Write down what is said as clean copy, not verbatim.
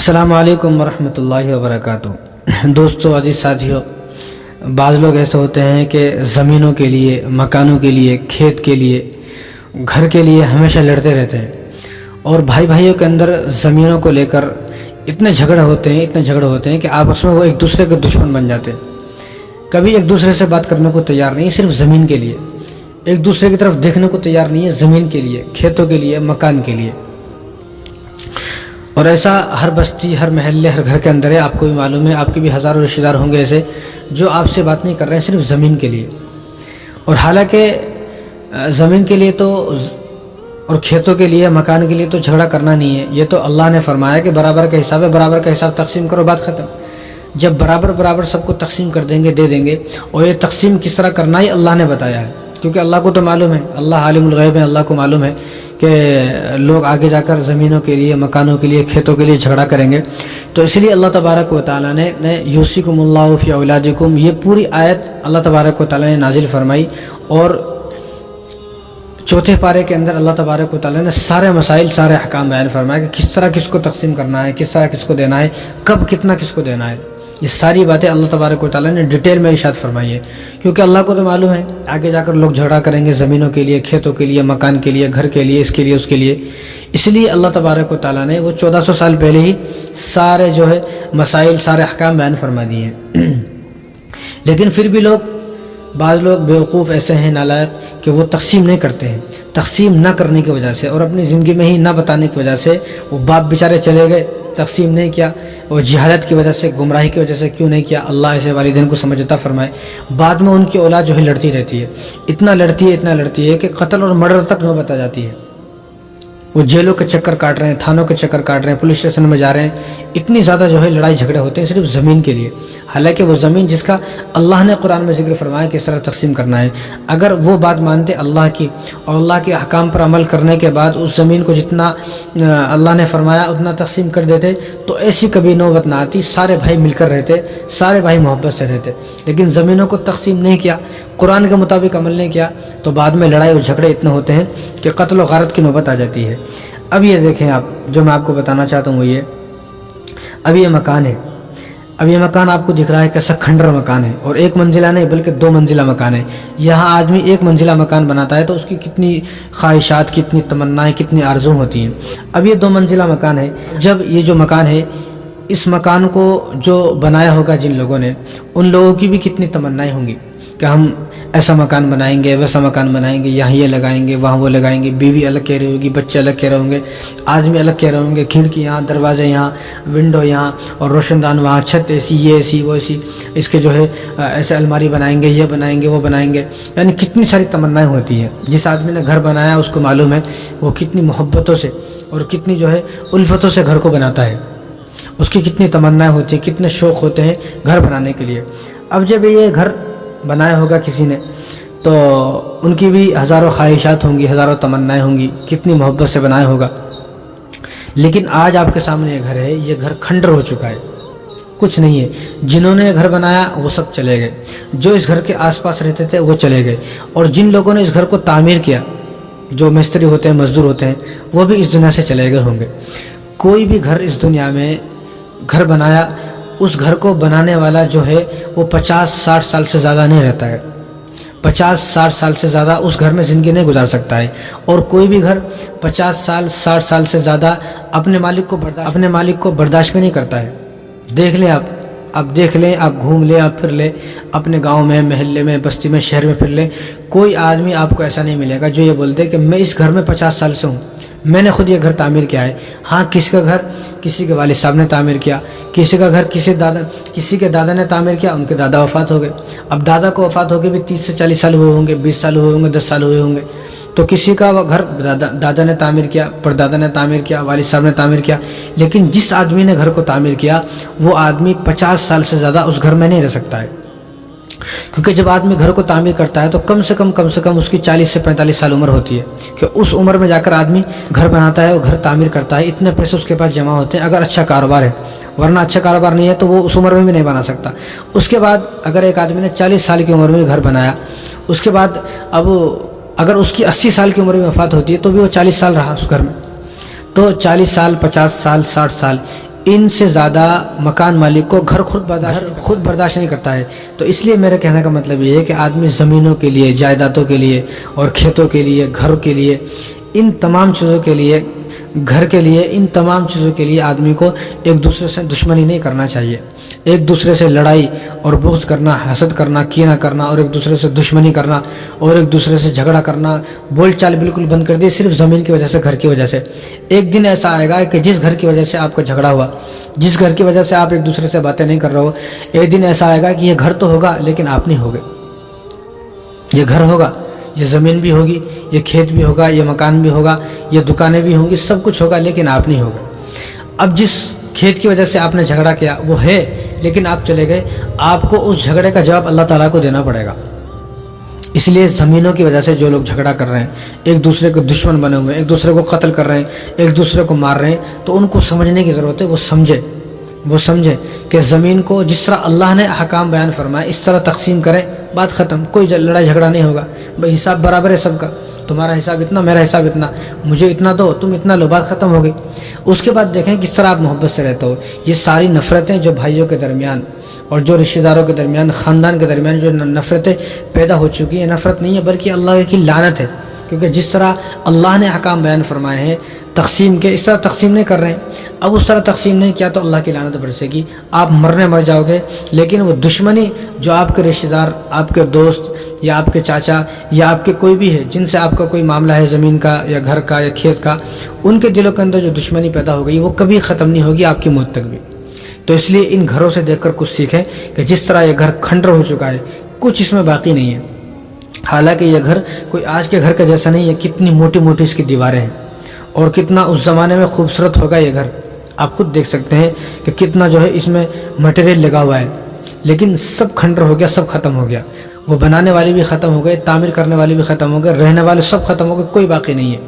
السلام علیکم ورحمۃ اللہ وبرکاتہ۔ دوستو، عزیز ساتھیو، بعض لوگ ایسے ہوتے ہیں کہ زمینوں کے لیے، مکانوں کے لیے، کھیت کے لیے، گھر کے لیے ہمیشہ لڑتے رہتے ہیں، اور بھائیوں کے اندر زمینوں کو لے کر اتنے جھگڑے ہوتے ہیں کہ آپس میں وہ ایک دوسرے کے دشمن بن جاتے ہیں۔ کبھی ایک دوسرے سے بات کرنے کو تیار نہیں، صرف زمین کے لیے ایک دوسرے کی طرف دیکھنے کو تیار نہیں ہے، زمین کے لیے، کھیتوں کے لیے، مکان کے لیے۔ اور ایسا ہر بستی، ہر محلے، ہر گھر کے اندر ہے۔ آپ کو بھی معلوم ہے، آپ کے بھی ہزاروں رشتہ دار ہوں گے ایسے جو آپ سے بات نہیں کر رہے ہیں، صرف زمین کے لیے۔ اور حالانکہ زمین کے لیے تو اور کھیتوں کے لیے، مکان کے لیے تو جھگڑا کرنا نہیں ہے۔ یہ تو اللہ نے فرمایا کہ برابر کا حساب ہے، برابر کا حساب تقسیم کرو، بات ختم۔ جب برابر سب کو تقسیم کر دیں گے، دے دیں گے، اور یہ تقسیم کس طرح کرنا ہے اللہ نے بتایا ہے، کیونکہ اللہ کو تو معلوم ہے، اللہ عالم الغیب ہے، اللہ کو معلوم ہے کہ لوگ آگے جا کر زمینوں کے لیے، مکانوں کے لیے، کھیتوں کے لیے جھگڑا کریں گے۔ تو اس لیے اللہ تبارک و تعالیٰ نے یوصیکم اللہ فی اولادکم، یہ پوری آیت اللہ تبارک و تعالیٰ نے نازل فرمائی، اور چوتھے پارے کے اندر اللہ تبارک و تعالیٰ نے سارے مسائل، سارے احکام بیان فرمایا کہ کس طرح کس کو تقسیم کرنا ہے، کس طرح کس کو دینا ہے، کب کتنا کس کو دینا ہے۔ یہ ساری باتیں اللہ تبارک و تعالیٰ نے ڈیٹیل میں ارشاد فرمائی ہے، کیونکہ اللہ کو تو معلوم ہے آگے جا کر لوگ جھگڑا کریں گے زمینوں کے لیے، کھیتوں کے لیے، مکان کے لیے، گھر کے لیے، اس کے لیے، اس کے لیے۔ اس لیے اللہ تبارک و تعالیٰ نے وہ 1400 سال پہلے ہی سارے مسائل، سارے احکام بیان فرما دیے ہیں۔ لیکن پھر بھی بعض لوگ بیوقوف ایسے ہیں، نالائق، کہ وہ تقسیم نہیں کرتے ہیں۔ تقسیم نہ کرنے کی وجہ سے اور اپنی زندگی میں ہی نہ بتانے کی وجہ سے وہ باپ بیچارے چلے گئے، تقسیم نہیں کیا، اور جہالت کی وجہ سے، گمراہی کی وجہ سے کیوں نہیں کیا۔ اللہ ایسے والدین کو سمجھ عطا فرمائے۔ بعد میں ان کی اولاد لڑتی رہتی ہے، اتنا لڑتی ہے کہ قتل اور مرڈر تک نوبت آ جاتی ہے۔ وہ جیلوں کے چکر کاٹ رہے ہیں، تھانوں کے چکر کاٹ رہے ہیں، پولیس اسٹیشن میں جا رہے ہیں۔ اتنی زیادہ لڑائی جھگڑے ہوتے ہیں صرف زمین کے لیے، حالانکہ وہ زمین جس کا اللہ نے قرآن میں ذکر فرمایا کہ اس طرح تقسیم کرنا ہے، اگر وہ بات مانتے اللہ کی اور اللہ کے احکام پر عمل کرنے کے بعد اس زمین کو جتنا اللہ نے فرمایا اتنا تقسیم کر دیتے تو ایسی کبھی نوبت نہ آتی، سارے بھائی مل کر رہتے، سارے بھائی محبت سے رہتے۔ لیکن زمینوں کو تقسیم نہیں کیا، قرآن کے مطابق عمل نہیں کیا، تو بعد میں لڑائی اور جھگڑے اتنے ہوتے ہیں کہ قتل و غارت کی نوبت آ جاتی ہے۔ اب یہ دیکھیں، آپ جو میں آپ کو بتانا چاہتا ہوں وہ یہ، اب یہ مکان ہے، اب یہ مکان آپ کو دکھ رہا ہے کیسا کھنڈر مکان ہے، اور ایک منزلہ نہیں بلکہ 2 منزلہ مکان ہے۔ یہاں آدمی 1 منزلہ مکان بناتا ہے تو اس کی کتنی خواہشات، کتنی تمنائیں، کتنی آرزو ہوتی ہیں۔ اب یہ 2 منزلہ مکان ہے، جب یہ جو مکان ہے، اس مکان کو جو بنایا ہوگا جن لوگوں نے، ان لوگوں کی بھی کتنی تمنائیں ہوں گی کہ ہم ایسا مکان بنائیں گے، ویسا مکان بنائیں گے، یہاں یہ لگائیں گے، وہاں وہ لگائیں گے، بیوی الگ کہہ رہی ہوگی، بچے الگ کہہ رہے ہوں گے، آدمی الگ کہہ رہے ہوں گے، کھڑکی یہاں، دروازے یہاں، ونڈو یہاں، اور روشن دان وہاں، چھت ایسی، یہ ایسی، وہ ایسی، اس کے ایسے الماری بنائیں گے، یہ بنائیں گے، وہ بنائیں گے، یعنی کتنی ساری تمنائیں ہوتی ہیں۔ جس آدمی نے گھر بنایا اس کو معلوم ہے وہ کتنی محبتوں سے اور کتنی الفتوں سے گھر کو بناتا ہے، اس کی کتنی تمنائیں ہوتی ہیں، کتنے شوق ہوتے ہیں گھر بنانے کے لیے۔ اب جب یہ گھر بنایا ہوگا کسی نے تو ان کی بھی ہزاروں خواہشات ہوں گی، ہزاروں تمنائیں ہوں گی، کتنی محبت سے بنایا ہوگا۔ لیکن آج آپ کے سامنے یہ گھر ہے، یہ گھر کھنڈر ہو چکا ہے، کچھ نہیں ہے۔ جنہوں نے یہ گھر بنایا وہ سب چلے گئے، جو اس گھر کے آس پاس رہتے تھے وہ چلے گئے، اور جن لوگوں نے اس گھر کو تعمیر کیا، جو مستری ہوتے ہیں، مزدور ہوتے ہیں، وہ بھی اس دنیا سے چلے گئے ہوں گے۔ کوئی بھی گھر اس دنیا میں گھر بنایا، اس گھر کو بنانے والا وہ 50-60 سال سے زیادہ نہیں رہتا ہے، 50-60 سال سے زیادہ اس گھر میں زندگی نہیں گزار سکتا ہے، اور کوئی بھی گھر 50 سال 60 سال سے زیادہ اپنے مالک کو برداشت بھی نہیں کرتا ہے۔ دیکھ لیں آپ دیکھ لیں، آپ گھوم لیں، آپ پھر لیں، اپنے گاؤں میں، محلے میں، بستی میں، شہر میں پھر لیں، کوئی آدمی آپ کو ایسا نہیں ملے گا جو یہ بولتے کہ میں اس گھر میں 50 سال سے ہوں، میں نے خود یہ گھر تعمیر کیا ہے۔ ہاں، کسی کا گھر کسی کے والد صاحب نے تعمیر کیا، کسی کا گھر کسی کے دادا نے تعمیر کیا، ان کے دادا وفات ہو گئے، اب دادا کو وفات ہو گئے بھی 30 سے 40 سال ہوئے ہوں گے، 20 سال ہوئے ہوں گے، 10 سال ہوئے ہوں گے، تو کسی کا وہ گھر دادا نے تعمیر کیا، پردادا نے تعمیر کیا، والد صاحب نے تعمیر کیا، لیکن جس آدمی نے گھر کو تعمیر کیا وہ آدمی 50 سال سے زیادہ اس گھر میں نہیں رہ سکتا ہے، کیونکہ جب آدمی گھر کو تعمیر کرتا ہے تو کم سے کم اس کی 40 سے 45 سال عمر ہوتی ہے، کہ اس عمر میں جا کر آدمی گھر بناتا ہے اور گھر تعمیر کرتا ہے، اتنے پیسے اس کے پاس جمع ہوتے ہیں اگر اچھا کاروبار ہے، ورنہ اچھا کاروبار نہیں ہے تو وہ اس عمر میں بھی نہیں بنا سکتا۔ اس کے بعد اگر ایک آدمی نے 40 سال کی عمر میں گھر بنایا، اس کے بعد اب اگر اس کی 80 سال کی عمر میں وفات ہوتی ہے تو بھی وہ 40 سال رہا اس گھر میں، تو 40 سال، 50 سال، 60 سال، ان سے زیادہ مکان مالک کو گھر خود برداشت نہیں کرتا ہے۔ تو اس لیے میرے کہنے کا مطلب یہ ہے کہ آدمی زمینوں کے لیے، جائیدادوں کے لیے اور کھیتوں کے لیے، گھروں کے لیے، ان تمام چیزوں کے لیے، گھر کے لیے، ان تمام چیزوں کے لیے آدمی کو ایک دوسرے سے دشمنی نہیں کرنا چاہیے۔ ایک دوسرے سے لڑائی اور بغض کرنا، حسد کرنا، کینہ کرنا اور ایک دوسرے سے دشمنی کرنا اور ایک دوسرے سے جھگڑا کرنا، بول چال بالکل بند کر دی صرف زمین کی وجہ سے، گھر کی وجہ سے۔ ایک دن ایسا آئے گا کہ جس گھر کی وجہ سے آپ کا جھگڑا ہوا، جس گھر کی وجہ سے آپ ایک دوسرے سے باتیں نہیں کر رہے ہو، ایک دن ایسا آئے گا کہ یہ گھر تو ہوگا لیکن آپ نہیں ہوگے۔ یہ گھر ہوگا، یہ زمین بھی ہوگی، یہ کھیت بھی ہوگا، یہ مکان بھی ہوگا، یہ دکانیں بھی ہوں گی، سب کچھ ہوگا لیکن آپ نہیں ہوگے۔ اب جس کھیت کی وجہ سے آپ نے جھگڑا کیا وہ ہے لیکن آپ چلے گئے، آپ کو اس جھگڑے کا جواب اللہ تعالیٰ کو دینا پڑے گا۔ اس لیے زمینوں کی وجہ سے جو لوگ جھگڑا کر رہے ہیں، ایک دوسرے کو دشمن بنے ہوئے ہیں، ایک دوسرے کو قتل کر رہے ہیں، ایک دوسرے کو مار رہے ہیں، تو ان کو سمجھنے کی ضرورت ہے۔ وہ سمجھے کہ زمین کو جس طرح اللہ نے احکام بیان فرمائے اس طرح تقسیم کریں، بات ختم، کوئی لڑائی جھگڑا نہیں ہوگا۔ بھائی حساب برابر ہے سب کا، تمہارا حساب اتنا، میرا حساب اتنا، مجھے اتنا دو، تم اتنا لو، بات ختم ہو گئی۔ اس کے بعد دیکھیں کس طرح آپ محبت سے رہتے ہو۔ یہ ساری نفرتیں جو بھائیوں کے درمیان اور جو رشتہ داروں کے درمیان، خاندان کے درمیان جو نفرتیں پیدا ہو چکی ہیں، نفرت نہیں ہے بلکہ اللہ کی لعنت ہے، کیونکہ جس طرح اللہ نے احکام بیان فرمائے ہیں تقسیم کے، اس طرح تقسیم نہیں کر رہے ہیں۔ اب اس طرح تقسیم نہیں کیا تو اللہ کی لعنت برسے گی، آپ مر جاؤ گے۔ لیکن وہ دشمنی جو آپ کے رشتہ دار، آپ کے دوست یا آپ کے چاچا یا آپ کے کوئی بھی ہے جن سے آپ کا کوئی معاملہ ہے، زمین کا یا گھر کا یا کھیت کا، ان کے دلوں کے اندر جو دشمنی پیدا ہو گئی وہ کبھی ختم نہیں ہوگی آپ کی موت تک بھی۔ تو اس لیے ان گھروں سے دیکھ کر کچھ سیکھیں کہ جس طرح یہ گھر کھنڈر ہو چکا ہے، کچھ اس میں باقی نہیں ہے۔ حالانکہ یہ گھر کوئی آج کے گھر کا جیسا نہیں ہے، کتنی موٹی موٹی اس کی دیواریں ہیں اور کتنا اس زمانے میں خوبصورت ہوگا یہ گھر، آپ خود دیکھ سکتے ہیں کہ کتنا جو ہے اس میں مٹیریل لگا ہوا ہے، لیکن سب کھنڈر ہو گیا، سب ختم ہو گیا۔ وہ بنانے والے بھی ختم ہو گئے، تعمیر کرنے والے بھی ختم ہو گئے، رہنے والے سب ختم ہو گئے، کوئی باقی نہیں ہے۔